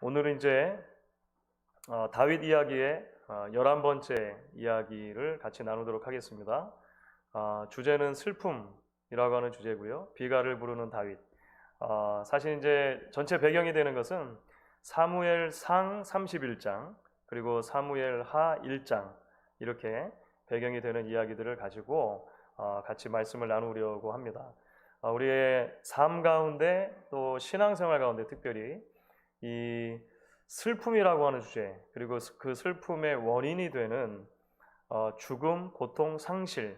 오늘은 이제 다윗 이야기의 11번째 이야기를 같이 나누도록 하겠습니다. 주제는 슬픔이라고 하는 주제고요. 비가를 부르는 다윗. 사실 이제 전체 배경이 되는 것은 사무엘상 31장 그리고 사무엘하 1장 이렇게 배경이 되는 이야기들을 가지고 같이 말씀을 나누려고 합니다. 우리의 삶 가운데 또 신앙생활 가운데 특별히 이 슬픔이라고 하는 주제, 그리고 그 슬픔의 원인이 되는 죽음, 고통, 상실,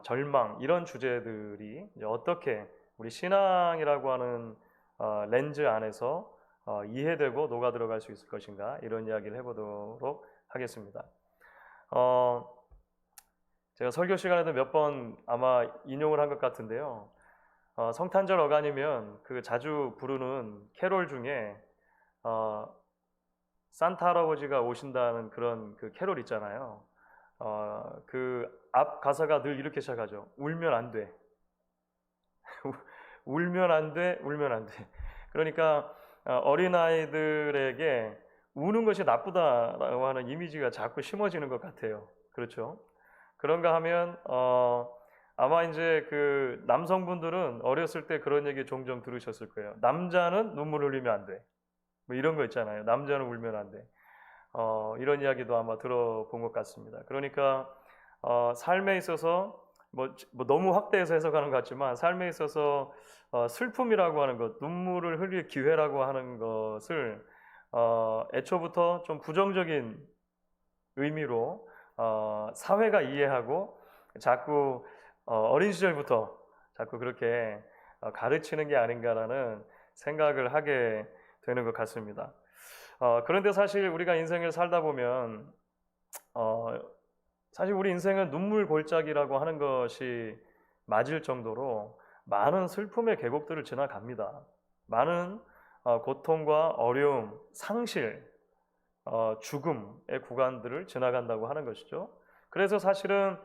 절망 이런 주제들이 어떻게 우리 신앙이라고 하는 렌즈 안에서 이해되고 녹아 들어갈 수 있을 것인가, 이런 이야기를 해보도록 하겠습니다. 제가 설교 시간에도 몇 번 아마 인용을 한 것 같은데요. 성탄절 어간이면 그 자주 부르는 캐롤 중에 산타 할아버지가 오신다는 그런 그 캐롤 있잖아요. 그 앞 가사가 늘 이렇게 시작하죠. 울면 안 돼. 울면 안 돼, 울면 안 돼. 그러니까 어린아이들에게 우는 것이 나쁘다라고 하는 이미지가 자꾸 심어지는 것 같아요. 그렇죠? 그런가 하면 아마 이제 그 남성분들은 어렸을 때 그런 얘기 종종 들으셨을 거예요. 남자는 눈물 흘리면 안 돼. 뭐 이런 거 있잖아요. 남자는 울면 안 돼. 이런 이야기도 아마 들어본 것 같습니다. 그러니까 삶에 있어서 뭐 너무 확대해서 해석하는 것 같지만, 삶에 있어서 슬픔이라고 하는 것, 눈물을 흘릴 기회라고 하는 것을 애초부터 좀 부정적인 의미로 사회가 이해하고 자꾸 어린 시절부터 자꾸 그렇게 가르치는 게 아닌가라는 생각을 하게 되는 것 같습니다. 그런데 사실 우리가 인생을 살다 보면 사실 우리 인생은 눈물 골짜기라고 하는 것이 맞을 정도로 많은 슬픔의 계곡들을 지나갑니다. 많은 고통과 어려움, 상실, 죽음의 구간들을 지나간다고 하는 것이죠. 그래서 사실은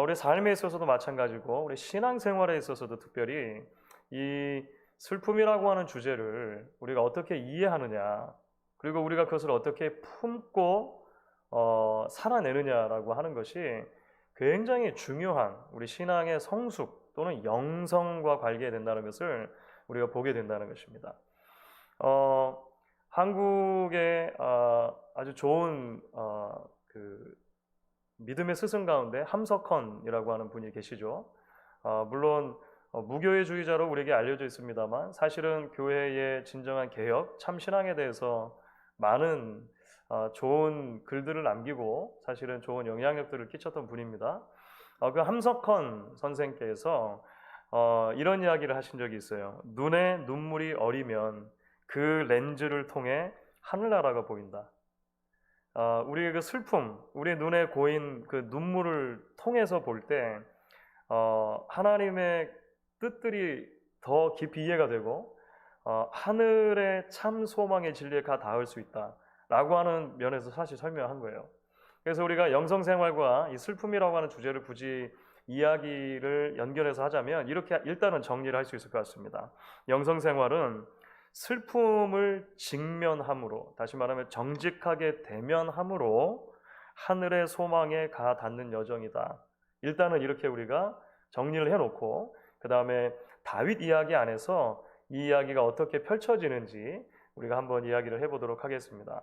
우리 삶에 있어서도 마찬가지고 우리 신앙생활에 있어서도 특별히 이 슬픔이라고 하는 주제를 우리가 어떻게 이해하느냐, 그리고 우리가 그것을 어떻게 품고 살아내느냐라고 하는 것이 굉장히 중요한 우리 신앙의 성숙 또는 영성과 관계된다는 것을 우리가 보게 된다는 것입니다. 한국의 아주 좋은 그 믿음의 스승 가운데 함석헌이라고 하는 분이 계시죠. 물론 무교회주의자로 우리에게 알려져 있습니다만, 사실은 교회의 진정한 개혁, 참신앙에 대해서 많은 좋은 글들을 남기고 사실은 좋은 영향력들을 끼쳤던 분입니다. 그 함석헌 선생께서 이런 이야기를 하신 적이 있어요. 눈에 눈물이 어리면 그 렌즈를 통해 하늘나라가 보인다. 우리의 그 슬픔, 우리 눈에 고인 그 눈물을 통해서 볼 때 하나님의 뜻들이 더 깊이 이해가 되고 하늘의 참 소망의 진리에 가 닿을 수 있다라고 하는 면에서 사실 설명한 거예요. 그래서 우리가 영성생활과 이 슬픔이라고 하는 주제를 굳이 이야기를 연결해서 하자면 이렇게 일단은 정리를 할 수 있을 것 같습니다. 영성생활은 슬픔을 직면함으로, 다시 말하면 정직하게 대면함으로 하늘의 소망에 가 닿는 여정이다. 일단은 이렇게 우리가 정리를 해놓고, 그 다음에 다윗 이야기 안에서 이 이야기가 어떻게 펼쳐지는지 우리가 한번 이야기를 해보도록 하겠습니다.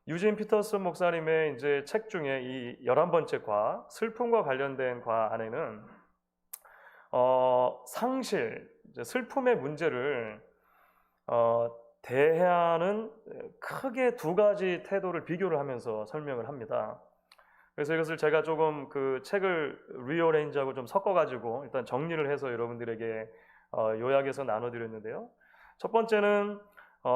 유진 피터슨 목사님의 이제 책 중에 이 11번째 과, 슬픔과 관련된 과 안에는 상실, 슬픔의 문제를 대하는 크게 두 가지 태도를 비교를 하면서 설명을 합니다. 그래서 이것을 제가 조금 그 책을 리어레인지하고 좀 섞어가지고 일단 정리를 해서 여러분들에게 요약해서 나눠드렸는데요. 첫 번째는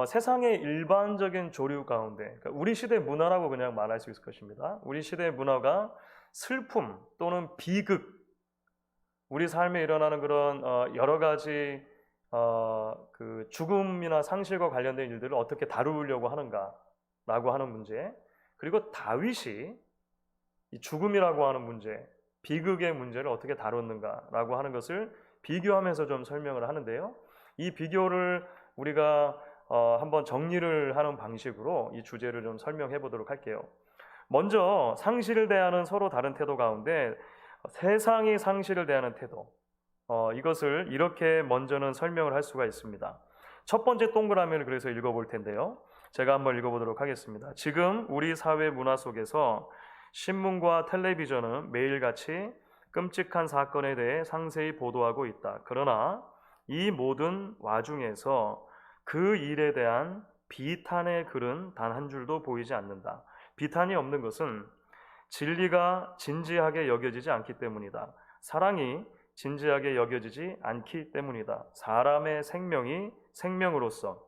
세상의 일반적인 조류 가운데, 그러니까 우리 시대 문화라고 그냥 말할 수 있을 것입니다. 우리 시대의 문화가 슬픔 또는 비극, 우리 삶에 일어나는 그런 여러 가지 그 죽음이나 상실과 관련된 일들을 어떻게 다루려고 하는가라고 하는 문제, 그리고 다윗이 이 죽음이라고 하는 문제, 비극의 문제를 어떻게 다뤘는가라고 하는 것을 비교하면서 좀 설명을 하는데요. 이 비교를 우리가 한번 정리를 하는 방식으로 이 주제를 좀 설명해 보도록 할게요. 먼저 상실을 대하는 서로 다른 태도 가운데 세상이 상실을 대하는 태도, 이것을 이렇게 먼저는 설명을 할 수가 있습니다. 첫 번째 동그라미를 그래서 읽어볼 텐데요. 제가 한번 읽어보도록 하겠습니다. 지금 우리 사회 문화 속에서 신문과 텔레비전은 매일같이 끔찍한 사건에 대해 상세히 보도하고 있다. 그러나 이 모든 와중에서 그 일에 대한 비탄의 글은 단 한 줄도 보이지 않는다. 비탄이 없는 것은 진리가 진지하게 여겨지지 않기 때문이다. 사랑이 진지하게 여겨지지 않기 때문이다. 사람의 생명이 생명으로서,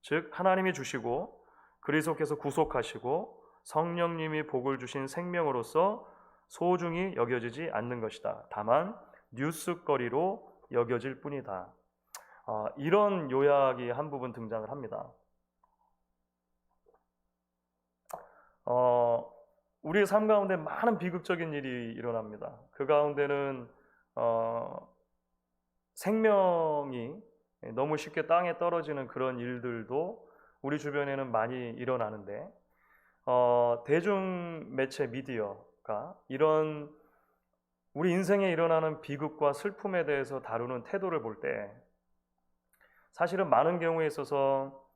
즉 하나님이 주시고 그리스도께서 구속하시고 성령님이 복을 주신 생명으로서 소중히 여겨지지 않는 것이다. 다만 뉴스거리로 여겨질 뿐이다. 이런 요약이 한 부분 등장을 합니다. 우리의 삶 가운데 많은 비극적인 일이 일어납니다. 그 가운데는 생명이 너무 쉽게 땅에 떨어지는 그런 일들도 우리 주변에는 많이 일어나는데, 대중 매체 미디어가 이런 우리 인생에 일어나는 비극과 슬픔에 대해서 다루는 태도를 볼 때 사실은 많은 경우에 있어서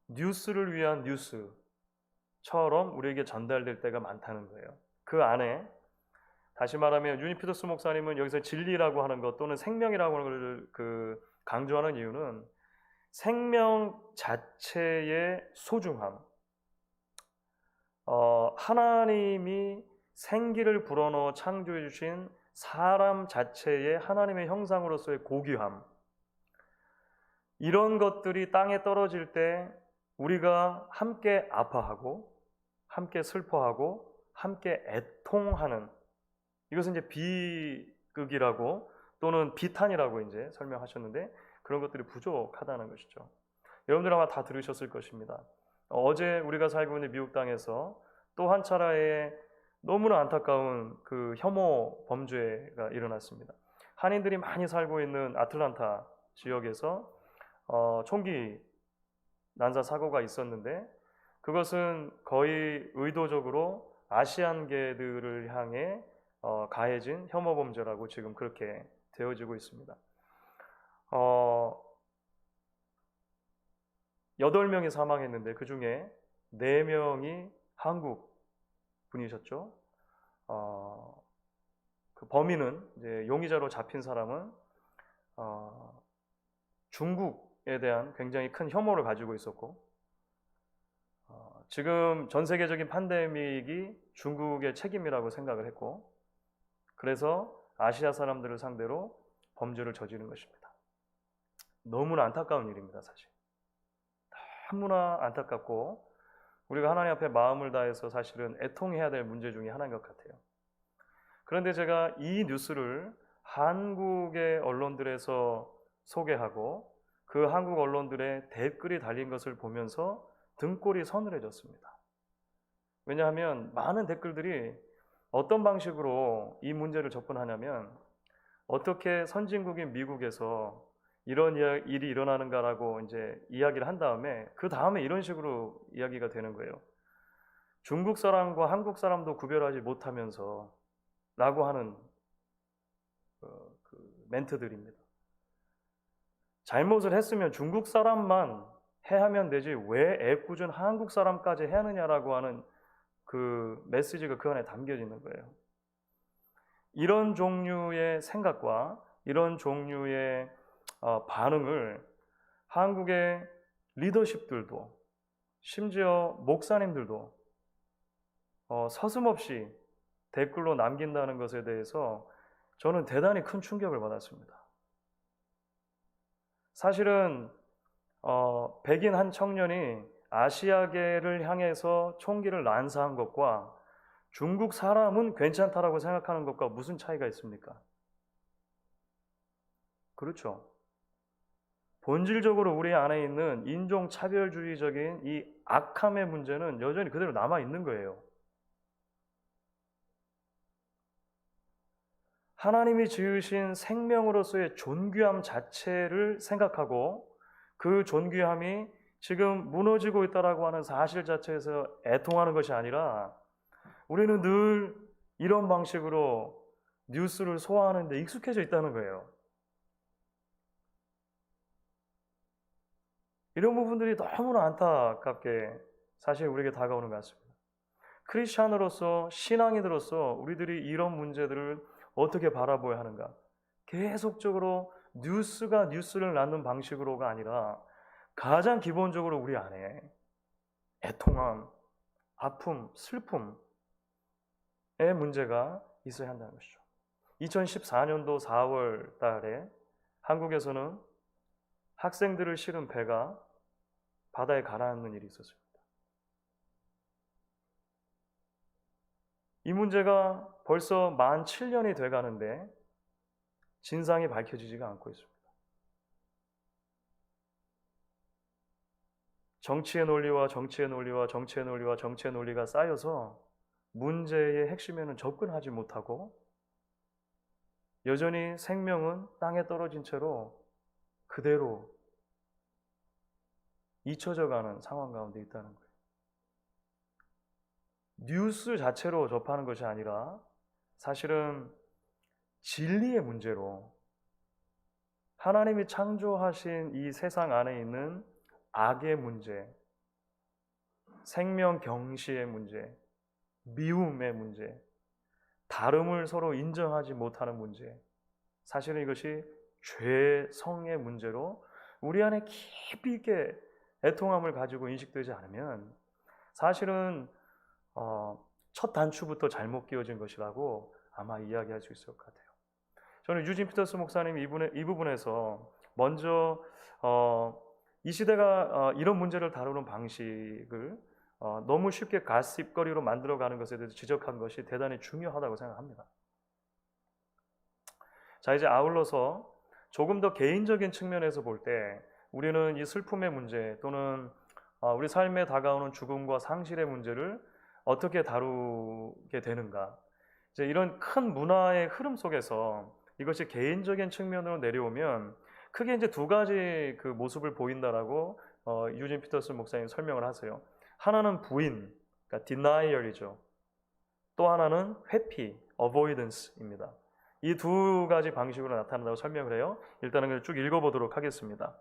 뉴스를 위한 뉴스처럼 우리에게 전달될 때가 많다는 거예요. 그 안에 다시 말하면 유니 피터스 목사님은 여기서 진리라고 하는 것 또는 생명이라고 하는 걸 강조하는 이유는 생명 자체의 소중함, 하나님이 생기를 불어넣어 창조해 주신 사람 자체의 하나님의 형상으로서의 고귀함, 이런 것들이 땅에 떨어질 때 우리가 함께 아파하고 함께 슬퍼하고 함께 애통하는, 이것은 이제 비극이라고 또는 비탄이라고 이제 설명하셨는데 그런 것들이 부족하다는 것이죠. 여러분들 아마 다 들으셨을 것입니다. 어제 우리가 살고 있는 미국 땅에서 또 한 차례의 너무나 안타까운 그 혐오 범죄가 일어났습니다. 한인들이 많이 살고 있는 아틀란타 지역에서 총기 난사 사고가 있었는데 그것은 거의 의도적으로 아시안계들을 향해 가해진 혐오 범죄라고 지금 그렇게 되어지고 있습니다. 8명이 사망했는데 그 중에 4명이 한국 분이셨죠. 그 범인은 이제 용의자로 잡힌 사람은 중국에 대한 굉장히 큰 혐오를 가지고 있었고, 지금 전 세계적인 팬데믹이 중국의 책임이라고 생각을 했고, 그래서 아시아 사람들을 상대로 범죄를 저지른 것입니다. 너무나 안타까운 일입니다, 사실. 너무나 안타깝고 우리가 하나님 앞에 마음을 다해서 사실은 애통해야 될 문제 중에 하나인 것 같아요. 그런데 제가 이 뉴스를 한국의 언론들에서 소개하고 그 한국 언론들의 댓글이 달린 것을 보면서 등골이 서늘해졌습니다. 왜냐하면 많은 댓글들이 어떤 방식으로 이 문제를 접근하냐면, 어떻게 선진국인 미국에서 이런 일이 일어나는가라고 이제 이야기를 한 다음에 그 다음에 이런 식으로 이야기가 되는 거예요. 중국 사람과 한국 사람도 구별하지 못하면서 라고 하는 그 멘트들입니다. 잘못을 했으면 중국 사람만 해하면 되지 왜 애꿎은 한국 사람까지 해야 하느냐라고 하는 그 메시지가 그 안에 담겨져 있는 거예요. 이런 종류의 생각과 이런 종류의 반응을 한국의 리더십들도 심지어 목사님들도 서슴없이 댓글로 남긴다는 것에 대해서 저는 대단히 큰 충격을 받았습니다. 사실은 백인 한 청년이 아시아계를 향해서 총기를 난사한 것과 중국 사람은 괜찮다라고 생각하는 것과 무슨 차이가 있습니까? 그렇죠. 본질적으로 우리 안에 있는 인종차별주의적인 이 악함의 문제는 여전히 그대로 남아있는 거예요. 하나님이 지으신 생명으로서의 존귀함 자체를 생각하고 그 존귀함이 지금 무너지고 있다라고 하는 사실 자체에서 애통하는 것이 아니라 우리는 늘 이런 방식으로 뉴스를 소화하는 데 익숙해져 있다는 거예요. 이런 부분들이 너무나 안타깝게 사실 우리에게 다가오는 것 같습니다. 크리스찬으로서, 신앙인으로서 우리들이 이런 문제들을 어떻게 바라보아야 하는가? 계속적으로 뉴스가 뉴스를 낳는 방식으로가 아니라 가장 기본적으로 우리 안에 애통함, 아픔, 슬픔의 문제가 있어야 한다는 것이죠. 2014년도 4월 달에 한국에서는 학생들을 실은 배가 바다에 가라앉는 일이 있었습니다. 이 문제가 벌써 만 7년이 돼가는데 진상이 밝혀지지가 않고 있습니다. 정치의 논리와 정치의 논리와 정치의 논리와 정치의 논리가 쌓여서 문제의 핵심에는 접근하지 못하고 여전히 생명은 땅에 떨어진 채로 그대로 잊혀져 가는 상황 가운데 있다는 거예요. 뉴스 자체로 접하는 것이 아니라 사실은 진리의 문제로 하나님이 창조하신 이 세상 안에 있는 악의 문제, 생명 경시의 문제, 미움의 문제, 다름을 서로 인정하지 못하는 문제, 사실은 이것이 죄성의 문제로 우리 안에 깊이 있게 애통함을 가지고 인식되지 않으면 사실은 첫 단추부터 잘못 끼워진 것이라고 아마 이야기할 수 있을 것 같아요. 저는 유진 피터스 목사님 이 부분에서 먼저 이 시대가 이런 문제를 다루는 방식을 너무 쉽게 가십거리로 만들어가는 것에 대해서 지적한 것이 대단히 중요하다고 생각합니다. 자, 이제 아울러서 조금 더 개인적인 측면에서 볼 때 우리는 이 슬픔의 문제 또는 우리 삶에 다가오는 죽음과 상실의 문제를 어떻게 다루게 되는가? 이제 이런 큰 문화의 흐름 속에서 이것이 개인적인 측면으로 내려오면 크게 이제 두 가지 그 모습을 보인다라고 유진 피터슨 목사님 설명을 하세요. 하나는 부인, 그러니까 denial이죠. 또 하나는 회피, avoidance입니다. 이 두 가지 방식으로 나타난다고 설명을 해요. 일단은 쭉 읽어보도록 하겠습니다.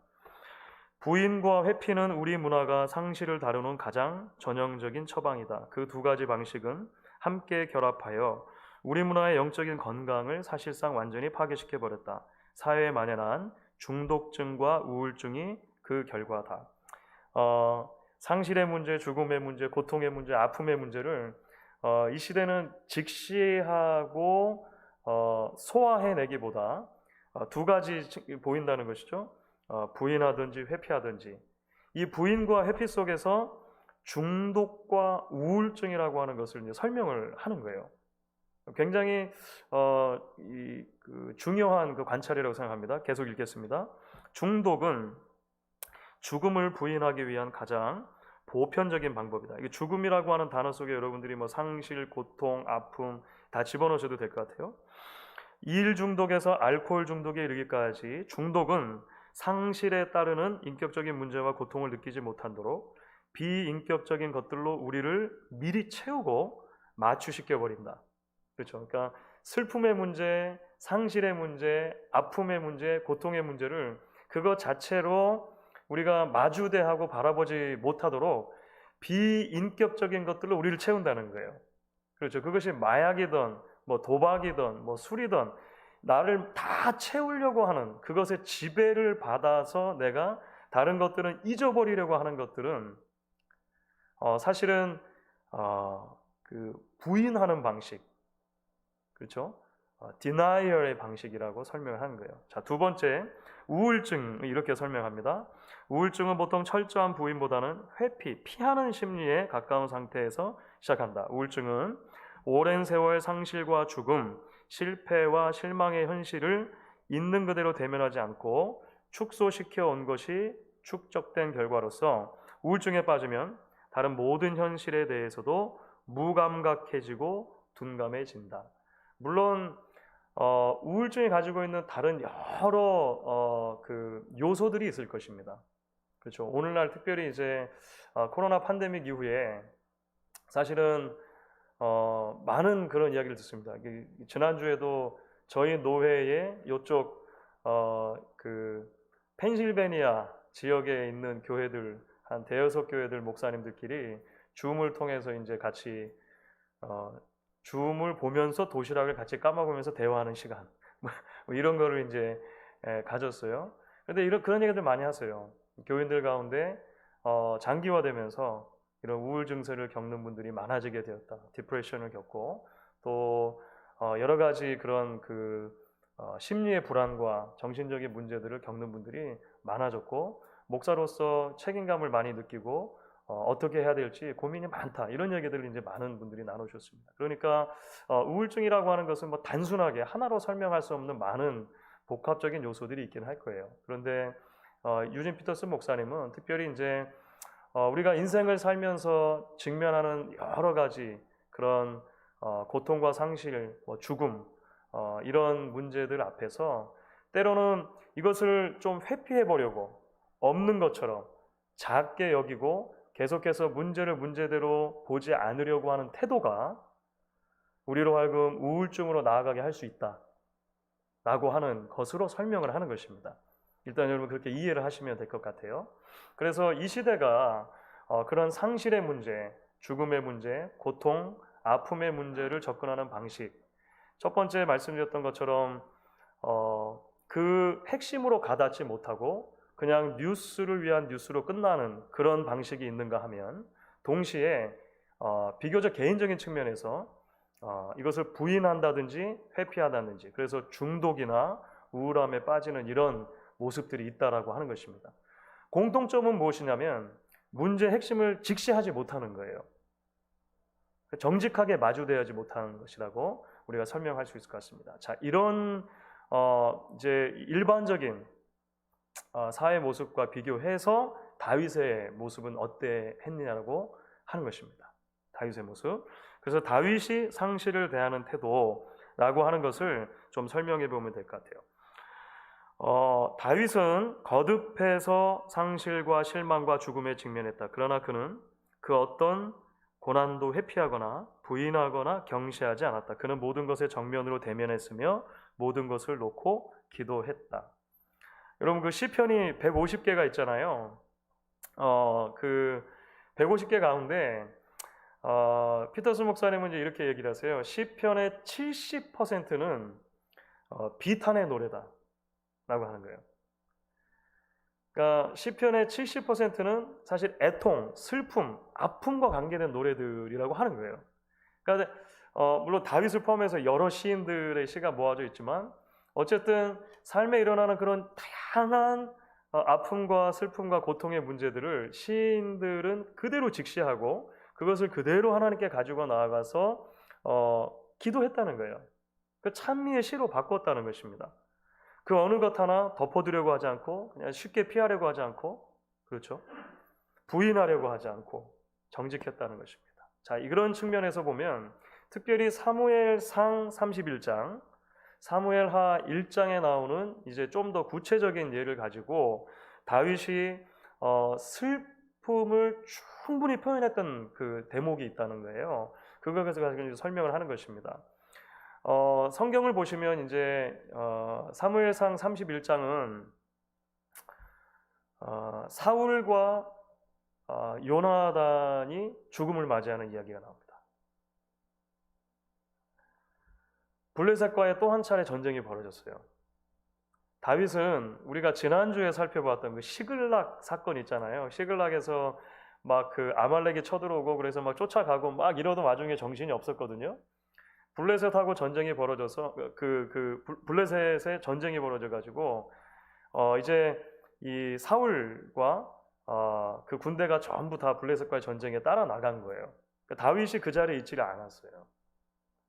부인과 회피는 우리 문화가 상실을 다루는 가장 전형적인 처방이다. 그 두 가지 방식은 함께 결합하여 우리 문화의 영적인 건강을 사실상 완전히 파괴시켜버렸다. 사회에 만연한 중독증과 우울증이 그 결과다. 상실의 문제, 죽음의 문제, 고통의 문제, 아픔의 문제를 이 시대는 직시하고 소화해내기보다 두 가지 보인다는 것이죠. 부인하든지 회피하든지. 이 부인과 회피 속에서 중독과 우울증이라고 하는 것을 이제 설명을 하는 거예요. 굉장히 중요한 그 관찰이라고 생각합니다. 계속 읽겠습니다. 중독은 죽음을 부인하기 위한 가장 보편적인 방법이다. 이게 죽음이라고 하는 단어 속에 여러분들이 뭐 상실, 고통, 아픔 다 집어넣으셔도 될 것 같아요. 일 중독에서 알코올 중독에 이르기까지 중독은 상실에 따르는 인격적인 문제와 고통을 느끼지 못하도록 비인격적인 것들로 우리를 미리 채우고 마취시켜버린다. 그렇죠. 그러니까 슬픔의 문제, 상실의 문제, 아픔의 문제, 고통의 문제를 그것 자체로 우리가 마주대하고 바라보지 못하도록 비인격적인 것들로 우리를 채운다는 거예요. 그렇죠. 그것이 마약이든 뭐 도박이든 뭐 술이든 나를 다 채우려고 하는 그것의 지배를 받아서 내가 다른 것들은 잊어버리려고 하는 것들은 사실은 그 부인하는 방식, 그렇죠? denial의 방식이라고 설명을 하는 거예요. 자, 두 번째, 우울증 이렇게 설명합니다. 우울증은 보통 철저한 부인보다는 회피, 피하는 심리에 가까운 상태에서 시작한다. 우울증은 오랜 세월 상실과 죽음, 실패와 실망의 현실을 있는 그대로 대면하지 않고 축소시켜 온 것이 축적된 결과로서 우울증에 빠지면 다른 모든 현실에 대해서도 무감각해지고 둔감해진다. 물론 우울증이 가지고 있는 다른 여러 그 요소들이 있을 것입니다. 그렇죠. 오늘날 특별히 이제 코로나 팬데믹 이후에 사실은 많은 그런 이야기를 듣습니다. 지난주에도 저희 노회의 이쪽 그 펜실베니아 지역에 있는 교회들 한 대여섯 교회들 목사님들끼리 줌을 통해서 이제 같이 줌을 보면서 도시락을 같이 까먹으면서 대화하는 시간 뭐 이런 거를 이제 가졌어요. 그런데 그런 얘기들 많이 하세요. 교인들 가운데 장기화되면서 이런 우울 증세를 겪는 분들이 많아지게 되었다. 디프레션을 겪고 또 여러 가지 그런 심리의 불안과 정신적인 문제들을 겪는 분들이 많아졌고 목사로서 책임감을 많이 느끼고 어떻게 해야 될지 고민이 많다. 이런 얘기들을 이제 많은 분들이 나누셨습니다. 그러니까 우울증이라고 하는 것은 뭐 단순하게 하나로 설명할 수 없는 많은 복합적인 요소들이 있긴 할 거예요. 그런데 유진 피터슨 목사님은 특별히 이제 우리가 인생을 살면서 직면하는 여러 가지 그런 고통과 상실, 죽음 이런 문제들 앞에서 때로는 이것을 좀 회피해 보려고 없는 것처럼 작게 여기고 계속해서 문제를 문제대로 보지 않으려고 하는 태도가 우리로 하여금 우울증으로 나아가게 할 수 있다라고 하는 것으로 설명을 하는 것입니다. 일단 여러분 그렇게 이해를 하시면 될 것 같아요. 그래서 이 시대가 그런 상실의 문제, 죽음의 문제, 고통, 아픔의 문제를 접근하는 방식, 첫 번째 말씀드렸던 것처럼 그 핵심으로 가닿지 못하고 그냥 뉴스를 위한 뉴스로 끝나는 그런 방식이 있는가 하면 동시에 비교적 개인적인 측면에서 이것을 부인한다든지 회피하다든지 그래서 중독이나 우울함에 빠지는 이런 모습들이 있다라고 하는 것입니다. 공통점은 무엇이냐면 문제의 핵심을 직시하지 못하는 거예요. 정직하게 마주대하지 못하는 것이라고 우리가 설명할 수 있을 것 같습니다. 자, 이런 이제 일반적인 사회 모습과 비교해서 다윗의 모습은 어때했느냐고 하는 것입니다. 다윗의 모습. 그래서 다윗이 상실을 대하는 태도라고 하는 것을 좀 설명해 보면 될 것 같아요. 다윗은 거듭해서 상실과 실망과 죽음에 직면했다. 그러나 그는 그 어떤 고난도 회피하거나 부인하거나 경시하지 않았다. 그는 모든 것에 정면으로 대면했으며 모든 것을 놓고 기도했다. 여러분 그 시편이 150개가 있잖아요. 그 150개 가운데 피터슨 목사님은 이제 이렇게 얘기를 하세요. 시편의 70%는 비탄의 노래다 라고 하는 거예요. 그러니까 시편의 70%는 사실 애통, 슬픔, 아픔과 관계된 노래들이라고 하는 거예요. 그러니까 물론 다윗을 포함해서 여러 시인들의 시가 모아져 있지만 어쨌든 삶에 일어나는 그런 다양한 아픔과 슬픔과 고통의 문제들을 시인들은 그대로 직시하고 그것을 그대로 하나님께 가지고 나아가서 기도했다는 거예요. 그 찬미의 시로 바꿨다는 것입니다. 그 어느 것 하나 덮어두려고 하지 않고 그냥 쉽게 피하려고 하지 않고 그렇죠? 부인하려고 하지 않고 정직했다는 것입니다. 자, 이런 측면에서 보면 특별히 사무엘상 31장, 사무엘하 1장에 나오는 이제 좀 더 구체적인 예를 가지고 다윗이 슬픔을 충분히 표현했던 그 대목이 있다는 거예요. 그것에서 가지고 설명을 하는 것입니다. 성경을 보시면 이제 사무엘상 31장은 사울과 요나단이 죽음을 맞이하는 이야기가 나옵니다. 블레셋과의 또 한 차례 전쟁이 벌어졌어요. 다윗은 우리가 지난주에 살펴봤던 그 시글락 사건 있잖아요. 시글락에서 막 그 아말렉이 쳐들어오고 그래서 막 쫓아가고 막 이러던 와중에 정신이 없었거든요. 블레셋하고 전쟁이 벌어져서 블레셋에 전쟁이 벌어져 가지고 이제 이 사울과 그 군대가 전부 다 블레셋과의 전쟁에 따라 나간 거예요. 그러니까 다윗이 그 자리에 있지를 않았어요.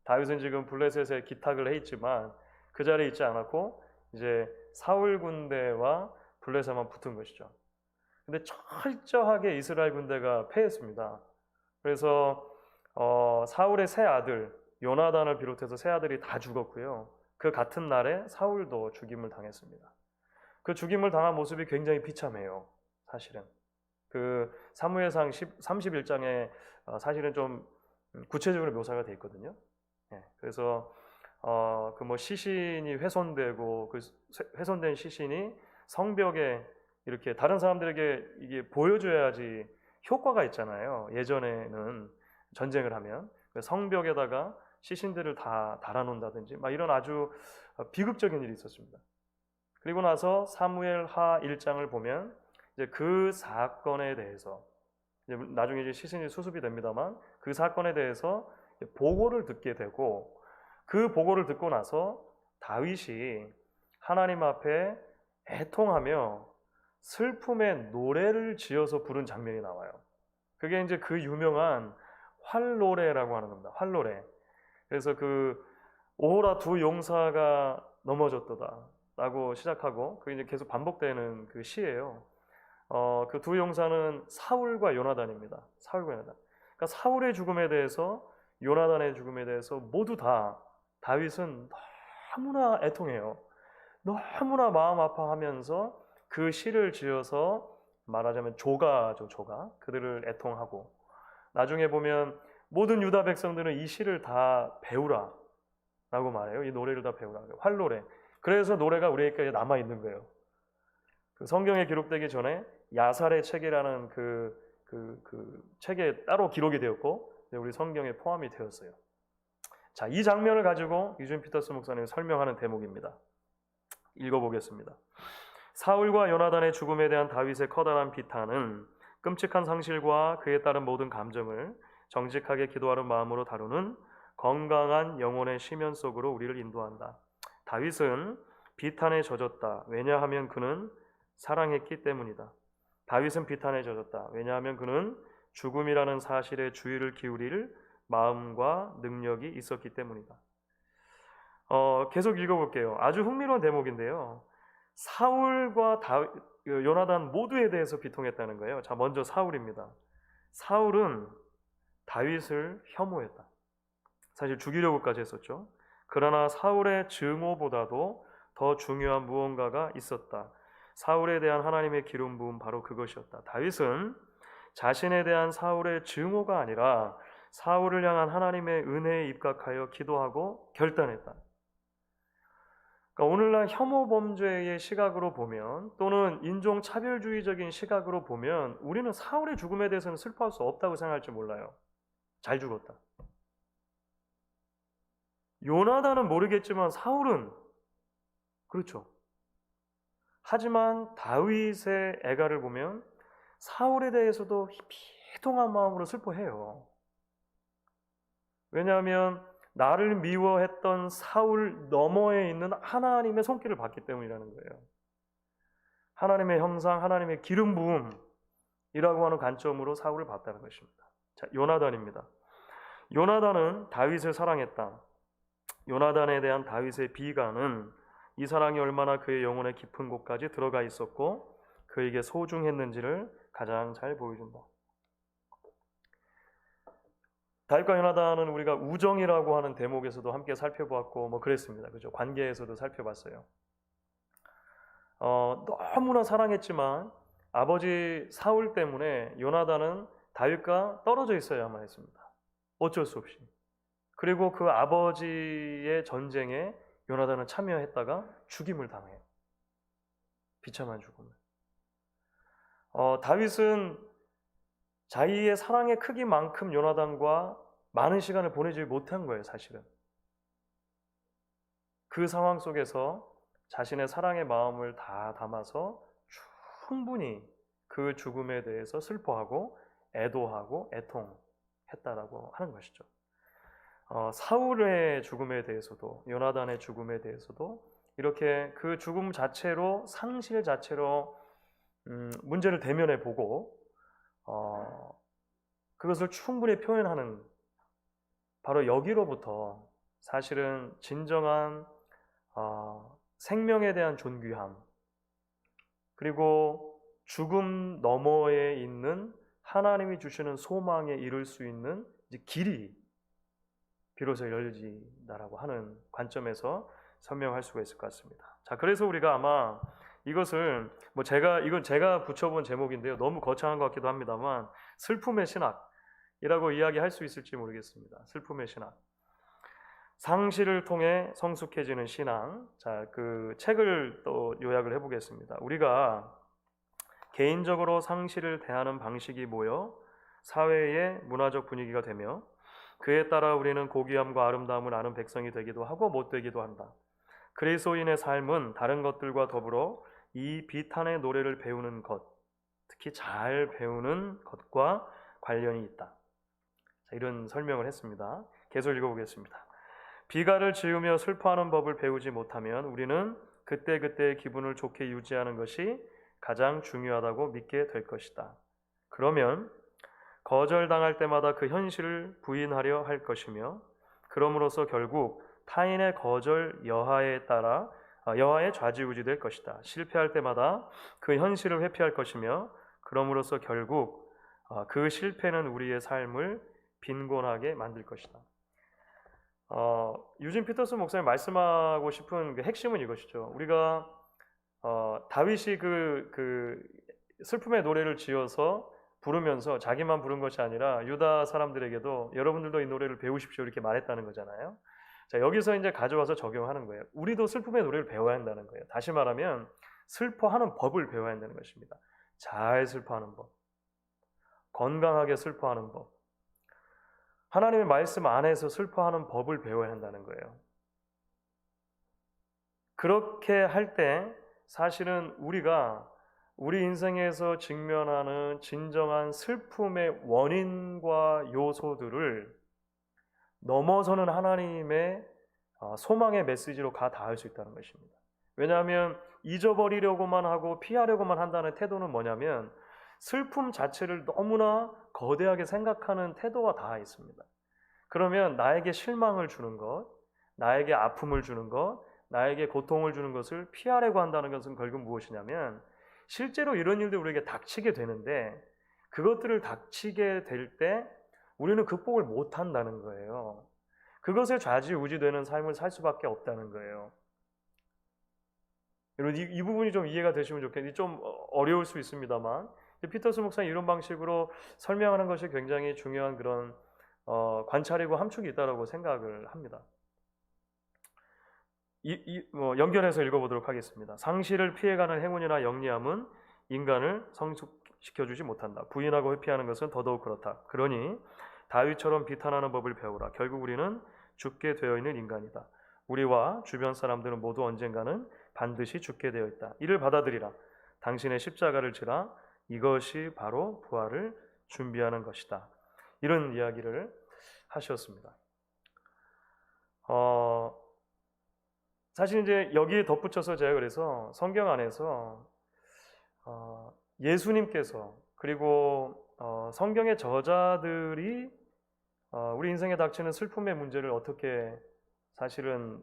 다윗은 지금 블레셋에 기탁을 해 있지만 그 자리에 있지 않았고 이제 사울 군대와 블레셋만 붙은 것이죠. 근데 철저하게 이스라엘 군대가 패했습니다. 그래서 사울의 세 아들 요나단을 비롯해서 세 아들이 다 죽었고요. 그 같은 날에 사울도 죽임을 당했습니다. 그 죽임을 당한 모습이 굉장히 비참해요. 사실은. 그 사무엘상 31장에 사실은 좀 구체적으로 묘사가 돼 있거든요. 예, 그래서 그 뭐 시신이 훼손되고 그 훼손된 시신이 성벽에 이렇게 다른 사람들에게 이게 보여줘야지 효과가 있잖아요. 예전에는 전쟁을 하면 성벽에다가 시신들을 다 달아놓는다든지 막 이런 아주 비극적인 일이 있었습니다. 그리고 나서 사무엘하 1장을 보면 이제 그 사건에 대해서 이제 나중에 이제 시신이 수습이 됩니다만 그 사건에 대해서 보고를 듣게 되고 그 보고를 듣고 나서 다윗이 하나님 앞에 애통하며 슬픔의 노래를 지어서 부른 장면이 나와요. 그게 이제 그 유명한 활노래라고 하는 겁니다. 활노래. 그래서 그 오호라 두 용사가 넘어졌도다 라고 시작하고 그게 이제 계속 반복되는 그 시예요. 그 두 용사는 사울과 요나단입니다. 사울과 요나단. 그러니까 사울의 죽음에 대해서 요나단의 죽음에 대해서 모두 다 다윗은 너무나 애통해요. 너무나 마음 아파하면서 그 시를 지어서 말하자면 조가죠, 조가. 그들을 애통하고 나중에 보면 모든 유다 백성들은 이 시를 다 배우라 라고 말해요. 이 노래를 다 배우라. 활노래. 그래서 노래가 우리에게 남아있는 거예요. 그 성경에 기록되기 전에 야살의 책이라는 그 책에 따로 기록이 되었고 우리 성경에 포함이 되었어요. 자, 이 장면을 가지고 유진 피터스 목사님이 설명하는 대목입니다. 읽어보겠습니다. 사울과 요나단의 죽음에 대한 다윗의 커다란 비탄은 끔찍한 상실과 그에 따른 모든 감정을 정직하게 기도하는 마음으로 다루는 건강한 영혼의 심연 속으로 우리를 인도한다. 다윗은 비탄에 젖었다. 왜냐하면 그는 사랑했기 때문이다. 다윗은 비탄에 젖었다. 왜냐하면 그는 죽음이라는 사실에 주의를 기울일 마음과 능력이 있었기 때문이다. 계속 읽어볼게요. 아주 흥미로운 대목인데요. 사울과 요나단 모두에 대해서 비통했다는 거예요. 자, 먼저 사울입니다. 사울은 다윗을 혐오했다. 사실 죽이려고까지 했었죠. 그러나 사울의 증오보다도 더 중요한 무언가가 있었다. 사울에 대한 하나님의 기름 부음 바로 그것이었다. 다윗은 자신에 대한 사울의 증오가 아니라 사울을 향한 하나님의 은혜에 입각하여 기도하고 결단했다. 그러니까 오늘날 혐오 범죄의 시각으로 보면 또는 인종 차별주의적인 시각으로 보면 우리는 사울의 죽음에 대해서는 슬퍼할 수 없다고 생각할지 몰라요. 잘 죽었다. 요나단은 모르겠지만 사울은 그렇죠. 하지만 다윗의 애가를 보면 사울에 대해서도 비통한 마음으로 슬퍼해요. 왜냐하면 나를 미워했던 사울 너머에 있는 하나님의 손길을 받기 때문이라는 거예요. 하나님의 형상, 하나님의 기름 부음이라고 하는 관점으로 사울을 봤다는 것입니다. 자, 요나단입니다. 요나단은 다윗을 사랑했다. 요나단에 대한 다윗의 비관은 이 사랑이 얼마나 그의 영혼의 깊은 곳까지 들어가 있었고 그에게 소중했는지를 가장 잘 보여준다. 다윗과 요나단은 우리가 우정이라고 하는 대목에서도 함께 살펴보았고 뭐 그랬습니다. 그죠? 관계에서도 살펴봤어요. 너무나 사랑했지만 아버지 사울 때문에 요나단은 다윗과 떨어져 있어야만 했습니다. 어쩔 수 없이. 그리고 그 아버지의 전쟁에 요나단은 참여했다가 죽임을 당해요. 비참한 죽음을. 다윗은 자기의 사랑의 크기만큼 요나단과 많은 시간을 보내지 못한 거예요, 사실은. 그 상황 속에서 자신의 사랑의 마음을 다 담아서 충분히 그 죽음에 대해서 슬퍼하고 애도하고 애통했다라고 하는 것이죠. 사울의 죽음에 대해서도 요나단의 죽음에 대해서도 이렇게 그 죽음 자체로 상실 자체로 문제를 대면해 보고 그것을 충분히 표현하는 바로 여기로부터 사실은 진정한 생명에 대한 존귀함 그리고 죽음 너머에 있는 하나님이 주시는 소망에 이룰 수 있는 길이 비로소 열린다라고 하는 관점에서 설명할 수가 있을 것 같습니다. 자, 그래서 우리가 아마 이것을 이건 제가 붙여본 제목인데요. 너무 거창한 것 같기도 합니다만 슬픔의 신학이라고 이야기할 수 있을지 모르겠습니다. 슬픔의 신학. 상실을 통해 성숙해지는 신앙. 자, 그 책을 또 요약을 해보겠습니다. 우리가 개인적으로 상실을 대하는 방식이 모여 사회의 문화적 분위기가 되며 그에 따라 우리는 고귀함과 아름다움을 아는 백성이 되기도 하고 못 되기도 한다. 그리스도인의 삶은 다른 것들과 더불어 이 비탄의 노래를 배우는 것, 특히 잘 배우는 것과 관련이 있다. 자, 이런 설명을 했습니다. 계속 읽어보겠습니다. 비가를 지으며 슬퍼하는 법을 배우지 못하면 우리는 그때그때의 기분을 좋게 유지하는 것이 가장 중요하다고 믿게 될 것이다. 그러면 거절당할 때마다 그 현실을 부인하려 할 것이며 그럼으로써 결국 타인의 거절 여하에 따라 여하에 좌지우지될 것이다. 실패할 때마다 그 현실을 회피할 것이며 그럼으로써 결국 그 실패는 우리의 삶을 빈곤하게 만들 것이다. 유진 피터슨 목사님 말씀하고 싶은 그 핵심은 이것이죠. 우리가 다윗이 그 슬픔의 노래를 지어서 부르면서 자기만 부른 것이 아니라 유다 사람들에게도 여러분들도 이 노래를 배우십시오 이렇게 말했다는 거잖아요. 자, 여기서 이제 가져와서 적용하는 거예요. 우리도 슬픔의 노래를 배워야 한다는 거예요. 다시 말하면 슬퍼하는 법을 배워야 한다는 것입니다. 잘 슬퍼하는 법, 건강하게 슬퍼하는 법, 하나님의 말씀 안에서 슬퍼하는 법을 배워야 한다는 거예요. 그렇게 할 때 사실은 우리가 우리 인생에서 직면하는 진정한 슬픔의 원인과 요소들을 넘어서는 하나님의 소망의 메시지로 가 닿을 수 있다는 것입니다. 왜냐하면 잊어버리려고만 하고 피하려고만 한다는 태도는 뭐냐면 슬픔 자체를 너무나 거대하게 생각하는 태도가 닿아 있습니다. 그러면 나에게 실망을 주는 것, 나에게 아픔을 주는 것, 나에게 고통을 주는 것을 피하려고 한다는 것은 결국 무엇이냐면 실제로 이런 일들이 우리에게 닥치게 되는데 그것들을 닥치게 될 때 우리는 극복을 못한다는 거예요. 그것에 좌지우지되는 삶을 살 수밖에 없다는 거예요. 여러분 이 부분이 좀 이해가 되시면 좋겠는데 좀 어려울 수 있습니다만 피터스 목사님 이런 방식으로 설명하는 것이 굉장히 중요한 그런 관찰이고 함축이 있다고 생각을 합니다. 연결해서 읽어보도록 하겠습니다. 상실을 피해가는 행운이나 영리함은 인간을 성숙시켜주지 못한다. 부인하고 회피하는 것은 더더욱 그렇다. 그러니 다윗처럼 비탄하는 법을 배우라. 결국 우리는 죽게 되어 있는 인간이다. 우리와 주변 사람들은 모두 언젠가는 반드시 죽게 되어 있다. 이를 받아들이라. 당신의 십자가를 지라. 이것이 바로 부활을 준비하는 것이다. 이런 이야기를 하셨습니다. 사실 이제 여기에 덧붙여서 제가 그래서 성경 안에서 예수님께서 그리고 성경의 저자들이 우리 인생에 닥치는 슬픔의 문제를 어떻게 사실은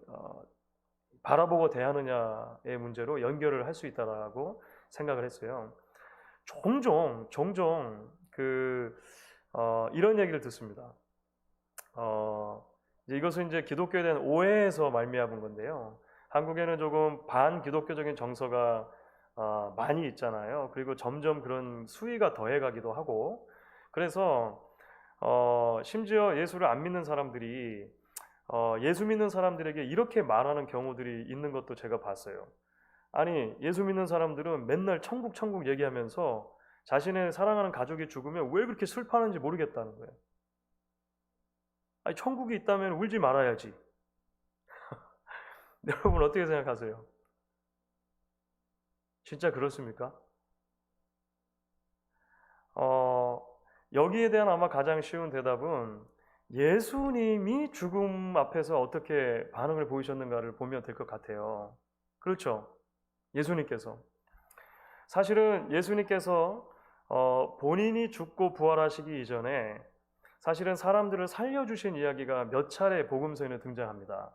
바라보고 대하느냐의 문제로 연결을 할 수 있다라고 생각을 했어요. 종종 이런 얘기를 듣습니다. 이것은 이제 기독교에 대한 오해에서 말미암은 건데요. 한국에는 조금 반기독교적인 정서가 많이 있잖아요. 그리고 점점 그런 수위가 더해가기도 하고 그래서 심지어 예수를 안 믿는 사람들이 예수 믿는 사람들에게 이렇게 말하는 경우들이 있는 것도 제가 봤어요. 아니 예수 믿는 사람들은 맨날 천국 얘기하면서 자신의 사랑하는 가족이 죽으면 왜 그렇게 슬퍼하는지 모르겠다는 거예요. 아니 천국이 있다면 울지 말아야지. 여러분 어떻게 생각하세요? 진짜 그렇습니까? 여기에 대한 아마 가장 쉬운 대답은 예수님이 죽음 앞에서 어떻게 반응을 보이셨는가를 보면 될 것 같아요. 그렇죠? 예수님께서 사실은 예수님께서 본인이 죽고 부활하시기 이전에 사실은 사람들을 살려주신 이야기가 몇 차례 복음서에는 등장합니다.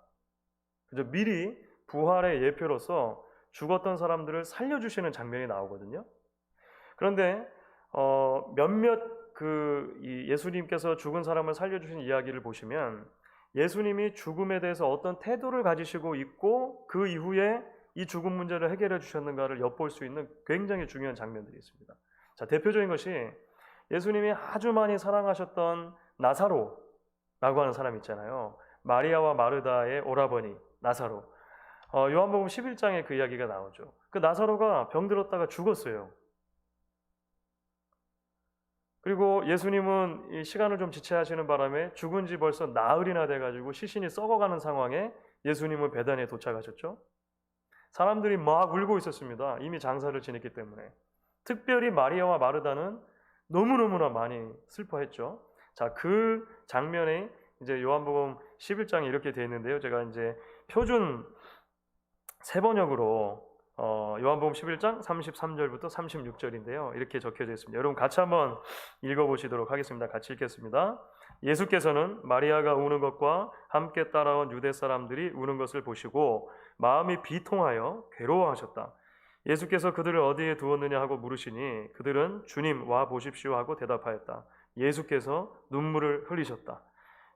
그죠? 미리 부활의 예표로서 죽었던 사람들을 살려주시는 장면이 나오거든요. 그런데 몇몇 이 예수님께서 죽은 사람을 살려주신 이야기를 보시면 예수님이 죽음에 대해서 어떤 태도를 가지시고 있고 그 이후에 이 죽음 문제를 해결해 주셨는가를 엿볼 수 있는 굉장히 중요한 장면들이 있습니다. 자, 대표적인 것이 예수님이 아주 많이 사랑하셨던 나사로라고 하는 사람 있잖아요. 마리아와 마르다의 오라버니 나사로. 요한복음 11장에 그 이야기가 나오죠. 그 나사로가 병들었다가 죽었어요. 그리고 예수님은 이 시간을 좀 지체하시는 바람에 죽은 지 벌써 나흘이나 돼가지고 시신이 썩어가는 상황에 예수님은 베다니에 도착하셨죠. 사람들이 막 울고 있었습니다. 이미 장사를 지냈기 때문에. 특별히 마리아와 마르다는 너무너무나 많이 슬퍼했죠. 자, 그 장면에 이제 요한복음 11장에 이렇게 되어 있는데요. 제가 이제 표준 세번역으로 요한복음 11장 33절부터 36절인데요. 이렇게 적혀져 있습니다. 여러분 같이 한번 읽어보시도록 하겠습니다. 같이 읽겠습니다. 예수께서는 마리아가 우는 것과 함께 따라온 유대 사람들이 우는 것을 보시고 마음이 비통하여 괴로워하셨다. 예수께서 그들을 어디에 두었느냐 하고 물으시니 그들은 주님 와 보십시오 하고 대답하였다. 예수께서 눈물을 흘리셨다.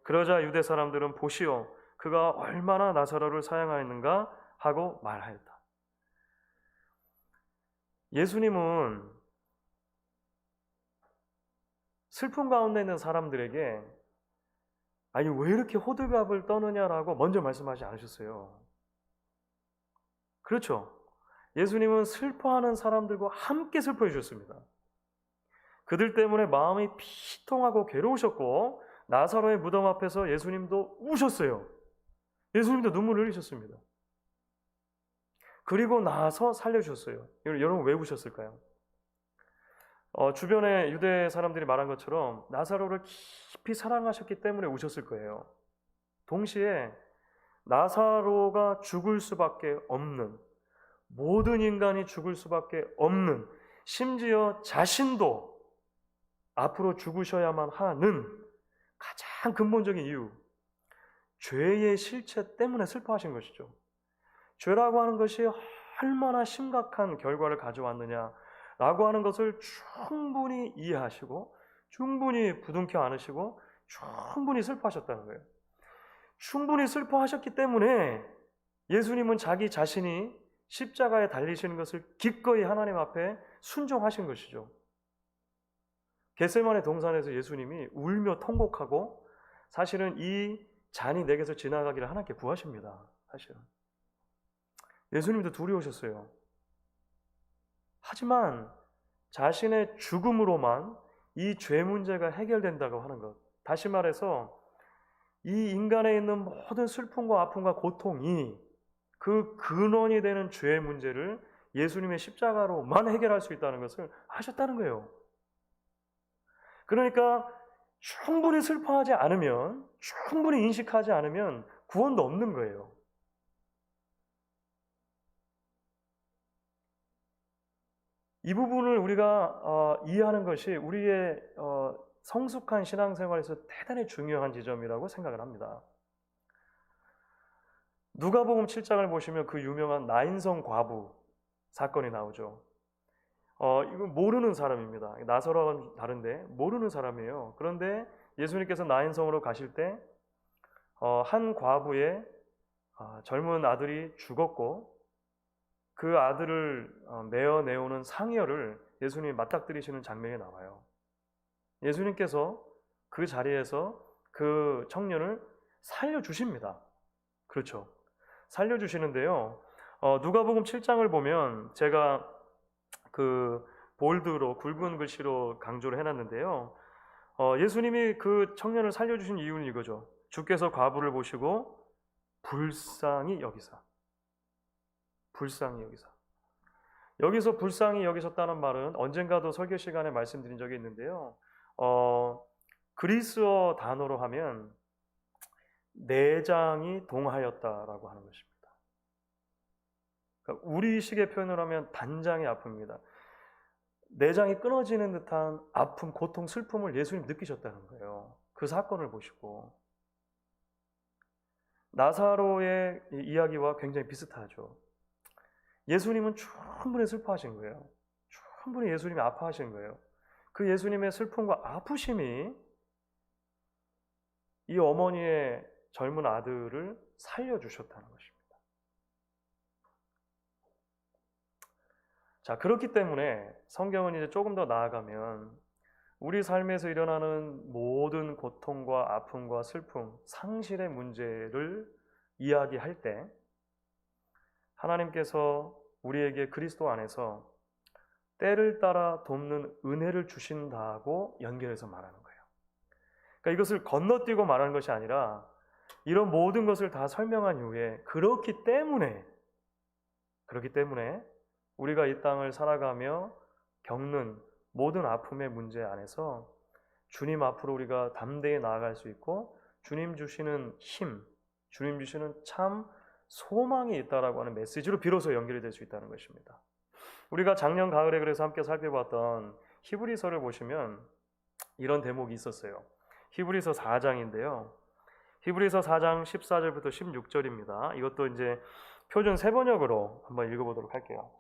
그러자 유대 사람들은 보시오 그가 얼마나 나사로를 사랑하였는가 하고 말하였다. 예수님은 슬픔 가운데 있는 사람들에게 아니 왜 이렇게 호들갑을 떠느냐라고 먼저 말씀하지 않으셨어요. 그렇죠. 예수님은 슬퍼하는 사람들과 함께 슬퍼해 주셨습니다. 그들 때문에 마음이 피통하고 괴로우셨고 나사로의 무덤 앞에서 예수님도 우셨어요. 예수님도 눈물을 흘리셨습니다. 그리고 나서 살려주셨어요. 여러분 왜 우셨을까요? 주변에 유대 사람들이 말한 것처럼 나사로를 깊이 사랑하셨기 때문에 우셨을 거예요. 동시에 나사로가 죽을 수밖에 없는, 모든 인간이 죽을 수밖에 없는, 심지어 자신도 앞으로 죽으셔야만 하는 가장 근본적인 이유, 죄의 실체 때문에 슬퍼하신 것이죠. 죄라고 하는 것이 얼마나 심각한 결과를 가져왔느냐라고 하는 것을 충분히 이해하시고 충분히 부둥켜 안으시고 충분히 슬퍼하셨다는 거예요. 충분히 슬퍼하셨기 때문에 예수님은 자기 자신이 십자가에 달리시는 것을 기꺼이 하나님 앞에 순종하신 것이죠. 겟세마네 동산에서 예수님이 울며 통곡하고 사실은 이 잔이 내게서 지나가기를 하나님께 구하십니다. 사실은. 예수님도 두려우셨어요. 하지만 자신의 죽음으로만 이 죄 문제가 해결된다고 하는 것. 다시 말해서 이 인간에 있는 모든 슬픔과 아픔과 고통이 그 근원이 되는 죄의 문제를 예수님의 십자가로만 해결할 수 있다는 것을 아셨다는 거예요. 그러니까 충분히 슬퍼하지 않으면, 충분히 인식하지 않으면 구원도 없는 거예요. 이 부분을 우리가 이해하는 것이 우리의 성숙한 신앙생활에서 대단히 중요한 지점이라고 생각을 합니다. 누가복음 7장을 보시면 그 유명한 나인성 과부 사건이 나오죠. 이건 모르는 사람입니다. 나사로와는 다른데 모르는 사람이에요. 그런데 예수님께서 나인성으로 가실 때 한 과부의 젊은 아들이 죽었고 그 아들을 메어내오는 상여를 예수님이 맞닥뜨리시는 장면이 나와요. 예수님께서 그 자리에서 그 청년을 살려주십니다. 그렇죠. 살려주시는데요. 누가복음 7장을 보면 제가 그 볼드로 굵은 글씨로 강조를 해놨는데요. 예수님이 그 청년을 살려주신 이유는 이거죠. 주께서 과부를 보시고 불쌍히 여기사. 불쌍히 여기사. 여기서 불쌍히 여기셨다는 말은 언젠가도 설교 시간에 말씀드린 적이 있는데요. 그리스어 단어로 하면 내장이 동하였다라고 하는 것입니다. 그러니까 우리식의 표현을 하면 단장의 아픔입니다. 내장이 끊어지는 듯한 아픔, 고통, 슬픔을 예수님 느끼셨다는 거예요. 그 사건을 보시고. 나사로의 이야기와 굉장히 비슷하죠. 예수님은 충분히 슬퍼하신 거예요. 충분히 예수님이 아파하신 거예요. 그 예수님의 슬픔과 아프심이 이 어머니의 젊은 아들을 살려주셨다는 것입니다. 자, 그렇기 때문에 성경은 이제 조금 더 나아가면 우리 삶에서 일어나는 모든 고통과 아픔과 슬픔, 상실의 문제를 이야기할 때 하나님께서 우리에게 그리스도 안에서 때를 따라 돕는 은혜를 주신다고 연결해서 말하는 거예요. 그러니까 이것을 건너뛰고 말하는 것이 아니라 이런 모든 것을 다 설명한 이후에 그렇기 때문에 우리가 이 땅을 살아가며 겪는 모든 아픔의 문제 안에서 주님 앞으로 우리가 담대히 나아갈 수 있고 주님 주시는 힘, 주님 주시는 참 소망이 있다라고 하는 메시지로 비로소 연결이 될 수 있다는 것입니다. 우리가 작년 가을에 그래서 함께 살펴봤던 히브리서를 보시면 이런 대목이 있었어요. 히브리서 4장인데요. 히브리서 4장 14절부터 16절입니다. 이것도 이제 표준 세번역으로 한번 읽어보도록 할게요.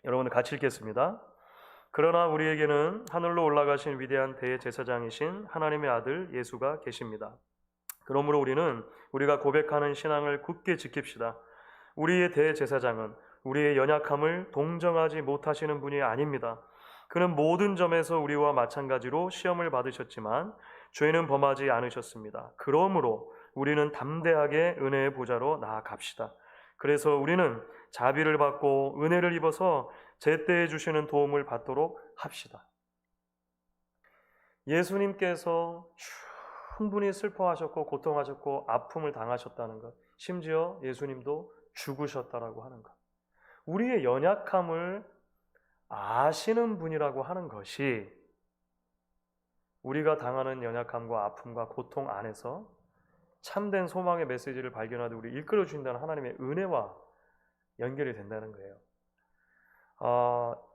여러분들 같이 읽겠습니다. 그러나 우리에게는 하늘로 올라가신 위대한 대제사장이신 하나님의 아들 예수가 계십니다. 그러므로 우리는 우리가 고백하는 신앙을 굳게 지킵시다. 우리의 대제사장은 우리의 연약함을 동정하지 못하시는 분이 아닙니다. 그는 모든 점에서 우리와 마찬가지로 시험을 받으셨지만 죄는 범하지 않으셨습니다. 그러므로 우리는 담대하게 은혜의 보좌로 나아갑시다. 그래서 우리는 자비를 받고 은혜를 입어서 제때에 주시는 도움을 받도록 합시다. 예수님께서 충분히 슬퍼하셨고 고통하셨고 아픔을 당하셨다는 것, 심지어 예수님도 죽으셨다라고 하는 것, 우리의 연약함을 아시는 분이라고 하는 것이 우리가 당하는 연약함과 아픔과 고통 안에서 참된 소망의 메시지를 발견하듯 우리 이끌어 주신다는 하나님의 은혜와 연결이 된다는 거예요.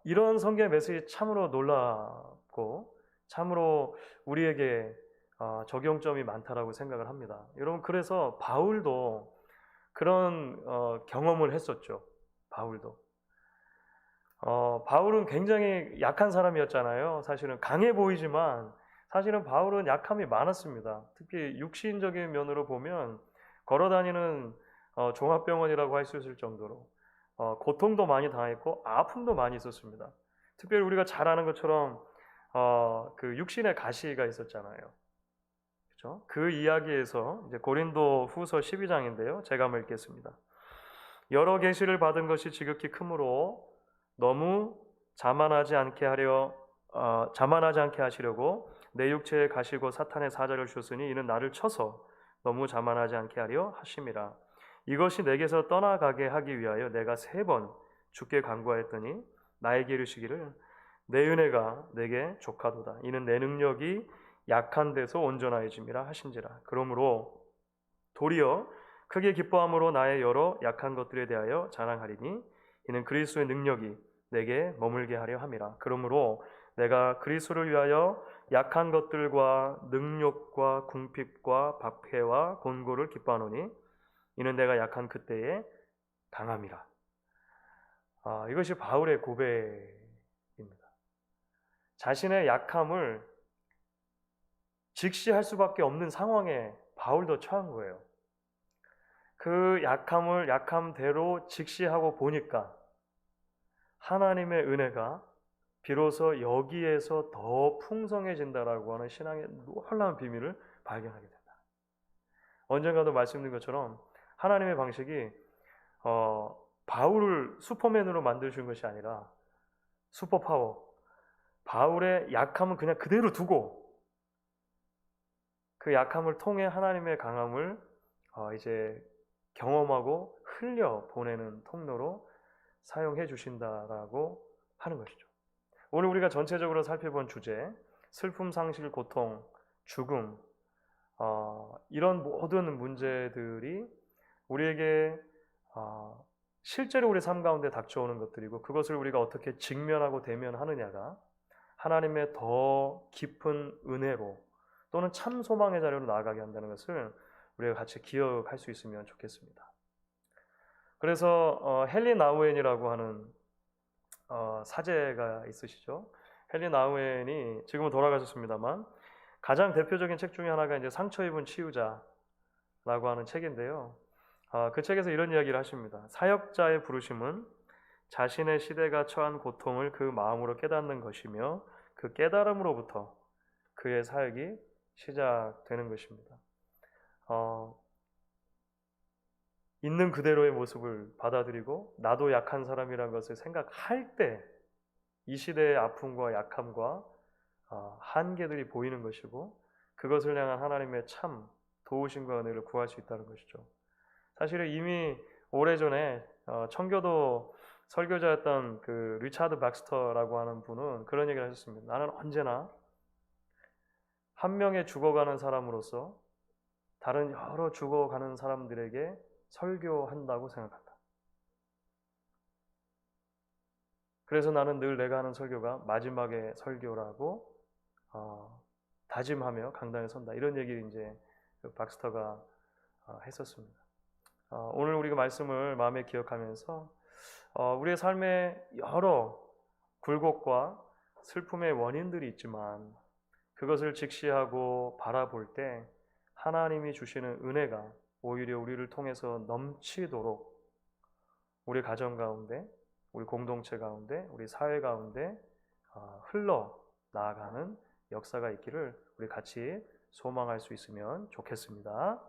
이런 성경의 메시지 참으로 놀랍고 참으로 우리에게 적용점이 많다라고 생각을 합니다. 여러분, 그래서 바울도 그런 경험을 했었죠. 바울은 굉장히 약한 사람이었잖아요. 사실은 강해 보이지만 사실은 바울은 약함이 많았습니다. 특히 육신적인 면으로 보면 걸어다니는 종합병원이라고 할 수 있을 정도로 고통도 많이 당했고 아픔도 많이 있었습니다. 특별히 우리가 잘 아는 것처럼 그 육신의 가시가 있었잖아요. 그렇죠? 그 이야기에서 이제 고린도 후서 12장인데요. 제가 한번 읽겠습니다. 여러 계시를 받은 것이 지극히 크므로 너무 자만하지 않게 하시려고 내 육체에 가시고 사탄의 사자를 주셨으니 이는 나를 쳐서 너무 자만하지 않게 하려 하심이라. 이것이 내게서 떠나가게 하기 위하여 내가 3번 주께 간구하였더니 나에게 이르시기를 내 은혜가 내게 족하도다. 이는 내 능력이 약한 데서 온전하여짐이라 하신지라. 그러므로 도리어 크게 기뻐함으로 나의 여러 약한 것들에 대하여 자랑하리니 이는 그리스도의 능력이 내게 머물게 하려 함이라. 그러므로 내가 그리스도를 위하여 약한 것들과 능욕과 궁핍과 박해와 곤고를 기뻐하노니 이는 내가 약한 그때에 강함이라. 이것이 바울의 고백입니다. 자신의 약함을 직시할 수밖에 없는 상황에 바울도 처한 거예요. 그 약함을 약함대로 직시하고 보니까 하나님의 은혜가 비로소 여기에서 더 풍성해진다라고 하는 신앙의 놀라운 비밀을 발견하게 된다. 언젠가도 말씀드린 것처럼 하나님의 방식이 바울을 슈퍼맨으로 만드신 것이 아니라 슈퍼파워, 바울의 약함은 그냥 그대로 두고 그 약함을 통해 하나님의 강함을 이제 경험하고 흘려 보내는 통로로 사용해 주신다라고 하는 것이죠. 오늘 우리가 전체적으로 살펴본 주제, 슬픔, 상실, 고통, 죽음, 이런 모든 문제들이 우리에게 실제로 우리 삶 가운데 닥쳐오는 것들이고 그것을 우리가 어떻게 직면하고 대면하느냐가 하나님의 더 깊은 은혜로 또는 참 소망의 자리로 나아가게 한다는 것을 우리가 같이 기억할 수 있으면 좋겠습니다. 그래서 헨리 나우엔이라고 하는 사제가 있으시죠. 헨리 나우엔이 지금은 돌아가셨습니다만 가장 대표적인 책 중에 하나가 이제 상처 입은 치유자라고 하는 책인데요. 그 책에서 이런 이야기를 하십니다. 사역자의 부르심은 자신의 시대가 처한 고통을 그 마음으로 깨닫는 것이며 그 깨달음으로부터 그의 사역이 시작되는 것입니다. 있는 그대로의 모습을 받아들이고 나도 약한 사람이라는 것을 생각할 때 이 시대의 아픔과 약함과 한계들이 보이는 것이고 그것을 향한 하나님의 참 도우심과 은혜를 구할 수 있다는 것이죠. 사실은 이미 오래전에 청교도 설교자였던 그 리차드 박스터라고 하는 분은 그런 얘기를 하셨습니다. 나는 언제나 한 명의 죽어가는 사람으로서 다른 여러 죽어가는 사람들에게 설교한다고 생각한다. 그래서 나는 늘 내가 하는 설교가 마지막의 설교라고 다짐하며 강단에 선다. 이런 얘기를 이제 그 박스터가 했었습니다. 오늘 우리가 말씀을 마음에 기억하면서 우리의 삶에 여러 굴곡과 슬픔의 원인들이 있지만 그것을 직시하고 바라볼 때 하나님이 주시는 은혜가 오히려 우리를 통해서 넘치도록 우리 가정 가운데, 우리 공동체 가운데, 우리 사회 가운데 흘러 나아가는 역사가 있기를 우리 같이 소망할 수 있으면 좋겠습니다.